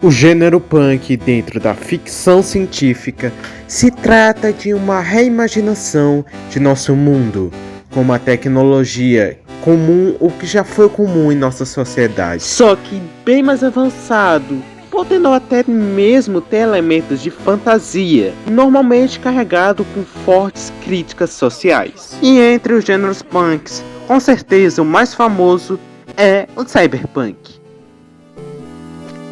O gênero punk dentro da ficção científica se trata de uma reimaginação de nosso mundo, com uma tecnologia comum, o que já foi comum em nossa sociedade, só que bem mais avançado, podendo até mesmo ter elementos de fantasia, normalmente carregado com fortes críticas sociais. E entre os gêneros punks, com certeza o mais famoso é o cyberpunk.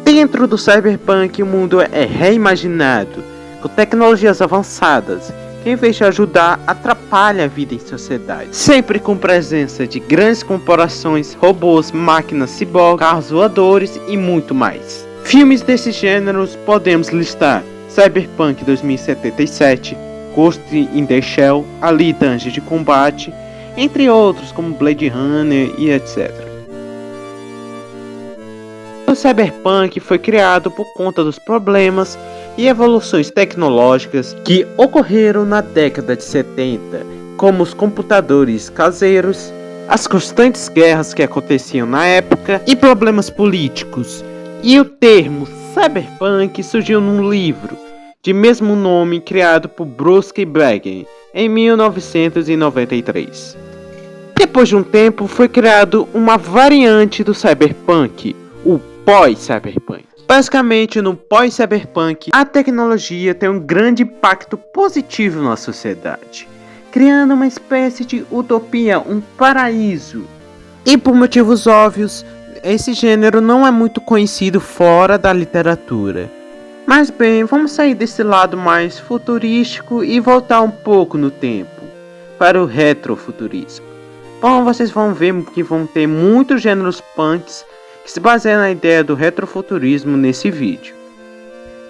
Dentro do cyberpunk, o mundo é reimaginado, com tecnologias avançadas, que em vez de ajudar, atrapalha a vida em sociedade. Sempre com presença de grandes corporações, robôs, máquinas, ciborgues, carros voadores e muito mais. Filmes desses gêneros podemos listar Cyberpunk 2077, Ghost in the Shell, Alita: Anjos de Combate, entre outros como Blade Runner e etc. O cyberpunk foi criado por conta dos problemas e evoluções tecnológicas que ocorreram na década de 70, como os computadores caseiros, as constantes guerras que aconteciam na época e problemas políticos. E o termo cyberpunk surgiu num livro de mesmo nome criado por Bruce Breggin em 1993. Depois de um tempo foi criado uma variante do cyberpunk, o pós-cyberpunk. Basicamente, no pós-cyberpunk, a tecnologia tem um grande impacto positivo na sociedade, criando uma espécie de utopia, um paraíso. E por motivos óbvios, esse gênero não é muito conhecido fora da literatura. Mas bem, vamos sair desse lado mais futurístico e voltar um pouco no tempo, para o retrofuturismo. Bom, vocês vão ver que vão ter muitos gêneros punks que se baseia na ideia do retrofuturismo nesse vídeo.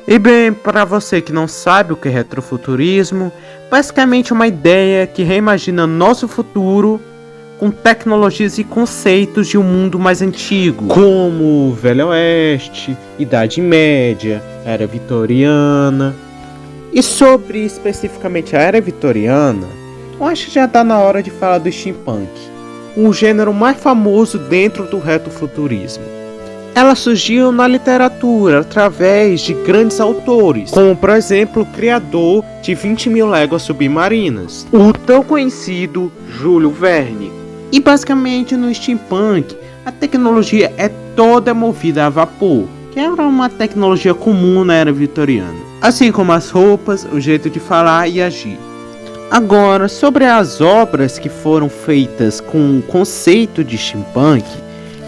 E bem, para você que não sabe o que é retrofuturismo, basicamente é uma ideia que reimagina nosso futuro com tecnologias e conceitos de um mundo mais antigo, como o Velho Oeste, Idade Média, Era Vitoriana. E sobre especificamente a Era Vitoriana, eu acho que já está na hora de falar do steampunk, o gênero mais famoso dentro do retrofuturismo. Ela surgiu na literatura através de grandes autores, como por exemplo o criador de 20.000 Léguas Submarinas, o tão conhecido Júlio Verne. E basicamente no steampunk, a tecnologia é toda movida a vapor, que era uma tecnologia comum na era vitoriana, assim como as roupas, o jeito de falar e agir. Agora, sobre as obras que foram feitas com o conceito de steampunk,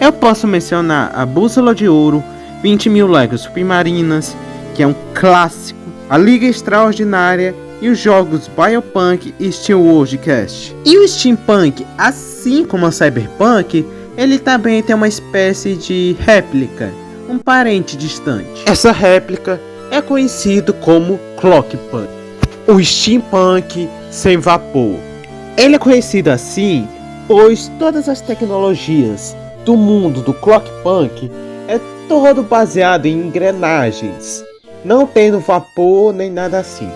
eu posso mencionar a Bússola de Ouro, 20.000 Léguas Submarinas, que é um clássico, a Liga Extraordinária e os jogos Biopunk e SteelWorld Cast. E o steampunk, assim como o cyberpunk, ele também tem uma espécie de réplica, um parente distante. Essa réplica é conhecido como clockpunk, o steampunk sem vapor. Ele é conhecido assim, pois todas as tecnologias do mundo do clockpunk é todo baseado em engrenagens, não tendo vapor nem nada assim.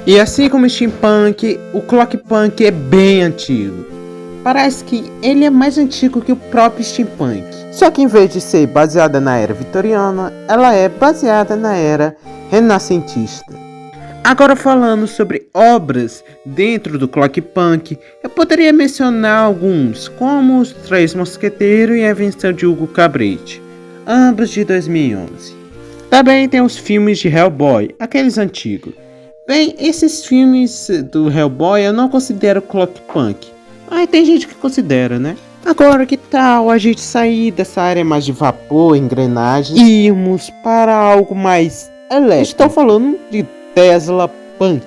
E assim como o steampunk, o clockpunk é bem antigo. Parece que ele é mais antigo que o próprio steampunk. Só que em vez de ser baseada na era vitoriana, ela é baseada na era renascentista. Agora falando sobre obras dentro do clockpunk, eu poderia mencionar alguns, como Os Três Mosqueteiros e A Invenção de Hugo Cabret, ambos de 2011. Também tem os filmes de Hellboy, aqueles antigos. Bem, esses filmes do Hellboy eu não considero clockpunk, mas tem gente que considera, né? Agora, que tal a gente sair dessa área mais de vapor, engrenagem, e irmos para algo mais elétrico? Estou falando de Tesla Punk.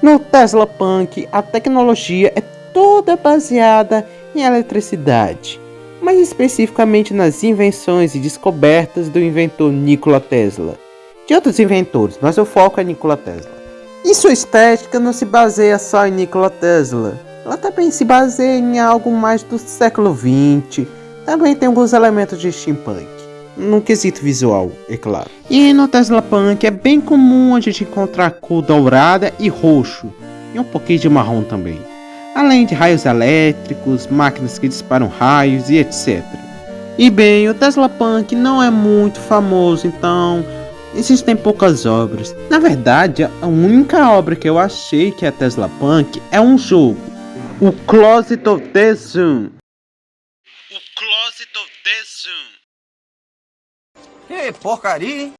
No Tesla Punk, a tecnologia é toda baseada em eletricidade, mais especificamente nas invenções e descobertas do inventor Nikola Tesla. De outros inventores, mas o foco é Nikola Tesla. E sua estética não se baseia só em Nikola Tesla. Ela também se baseia em algo mais do século XX. Também tem alguns elementos de steampunk, no quesito visual, é claro. E no Tesla Punk é bem comum a gente encontrar cor dourada e roxo, e um pouquinho de marrom também. Além de raios elétricos, máquinas que disparam raios e etc. E bem, o Tesla Punk não é muito famoso, então existem poucas obras. Na verdade, a única obra que eu achei que é Tesla Punk é um jogo. O Closet of the Zoom. O Closet of the Zoom. Ei, porcaria, hein?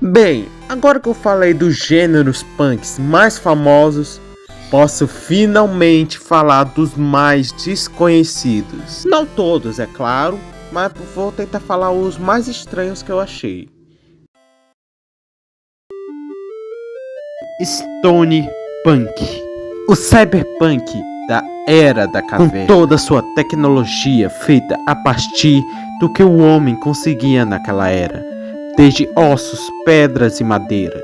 Bem, agora que eu falei dos gêneros punks mais famosos, posso finalmente falar dos mais desconhecidos. Não todos, é claro, mas vou tentar falar os mais estranhos que eu achei. Stone Punk. O cyberpunk da Era da Caverna, com toda a sua tecnologia feita a partir do que o homem conseguia naquela era, desde ossos, pedras e madeira.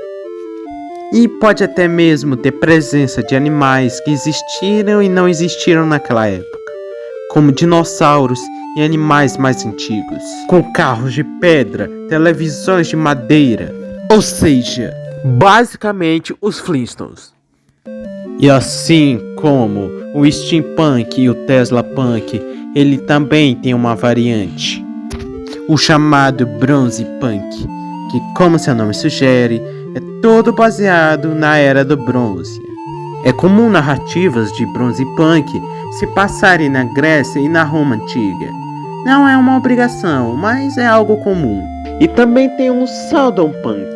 E pode até mesmo ter presença de animais que existiram e não existiram naquela época, como dinossauros e animais mais antigos, com carros de pedra, televisões de madeira, ou seja, basicamente os Flintstones. E assim como o Steampunk e o Tesla Punk, ele também tem uma variante, o chamado Bronze Punk, que, como seu nome sugere, é todo baseado na Era do Bronze. É comum narrativas de Bronze Punk se passarem na Grécia e na Roma Antiga. Não é uma obrigação, mas é algo comum. E também tem um Southern Punk,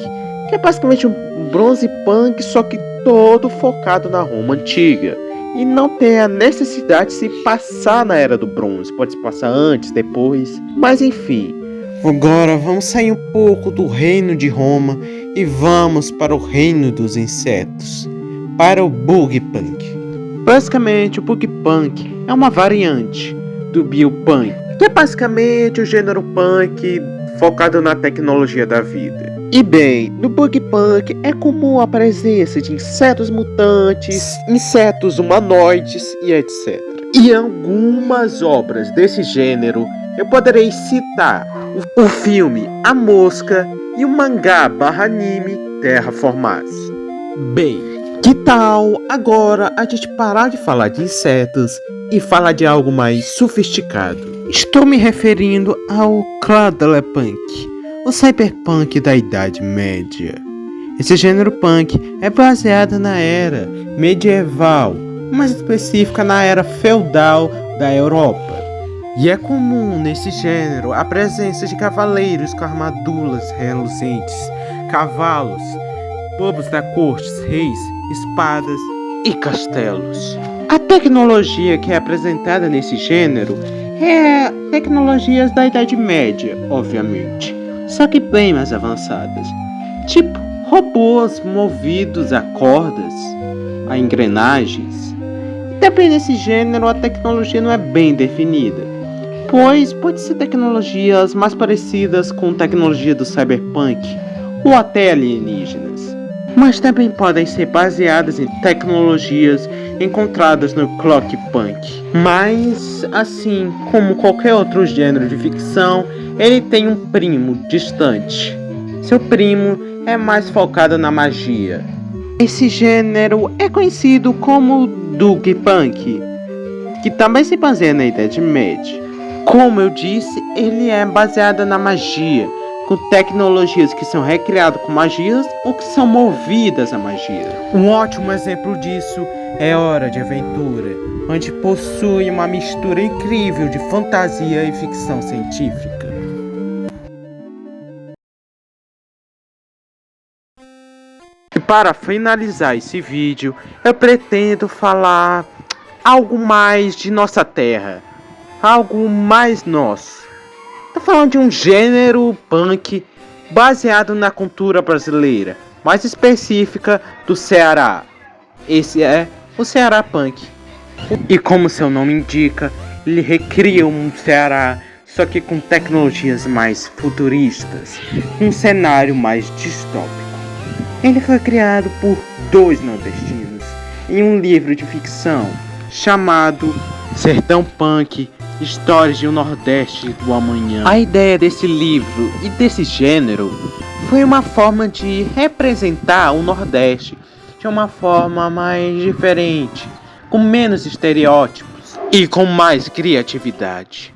que é basicamente um Bronze Punk, só que todo focado na Roma Antiga. E não tem a necessidade de se passar na Era do Bronze. Pode se passar antes, depois. Mas enfim. Agora vamos sair um pouco do reino de Roma e vamos para o reino dos insetos. Para o Bug Punk. Basicamente o Bug Punk é uma variante do Biopunk, que é basicamente o gênero punk focado na tecnologia da vida. E bem, no Bug Punk é comum a presença de insetos mutantes, insetos humanoides e etc. E algumas obras desse gênero eu poderei citar o filme A Mosca e o mangá /anime Terraformars. Bem, que tal agora a gente parar de falar de insetos e falar de algo mais sofisticado? Estou me referindo ao Cradlepunk, o cyberpunk da Idade Média. Esse gênero punk é baseado na era medieval, mais específica na era feudal da Europa. E é comum nesse gênero a presença de cavaleiros com armaduras reluzentes, cavalos, bobos da corte, reis, espadas e castelos. A tecnologia que é apresentada nesse gênero é tecnologias da Idade Média, obviamente, só que bem mais avançadas, tipo robôs movidos a cordas, a engrenagens. E também nesse gênero a tecnologia não é bem definida, pois pode ser tecnologias mais parecidas com tecnologia do cyberpunk ou até alienígenas, mas também podem ser baseadas em tecnologias encontradas no clockpunk. Mas, assim como qualquer outro gênero de ficção, ele tem um primo distante. Seu primo é mais focado na magia. Esse gênero é conhecido como Dugpunk, que também se baseia na Idade Média. Como eu disse, ele é baseado na magia, com tecnologias que são recriadas com magias ou que são movidas à magia. Um ótimo exemplo disso é Hora de Aventura, onde possui uma mistura incrível de fantasia e ficção científica. E para finalizar esse vídeo, eu pretendo falar algo mais de nossa terra, algo mais nosso. Tô falando de um gênero punk baseado na cultura brasileira, mais específica do Ceará. Esse é o Ceará Punk. E como seu nome indica, ele recria um Ceará, só que com tecnologias mais futuristas, um cenário mais distópico. Ele foi criado por dois nordestinos em um livro de ficção chamado Sertão Punk, Histórias de um Nordeste do Amanhã. A ideia desse livro e desse gênero foi uma forma de representar o Nordeste de uma forma mais diferente, com menos estereótipos. e com mais criatividade.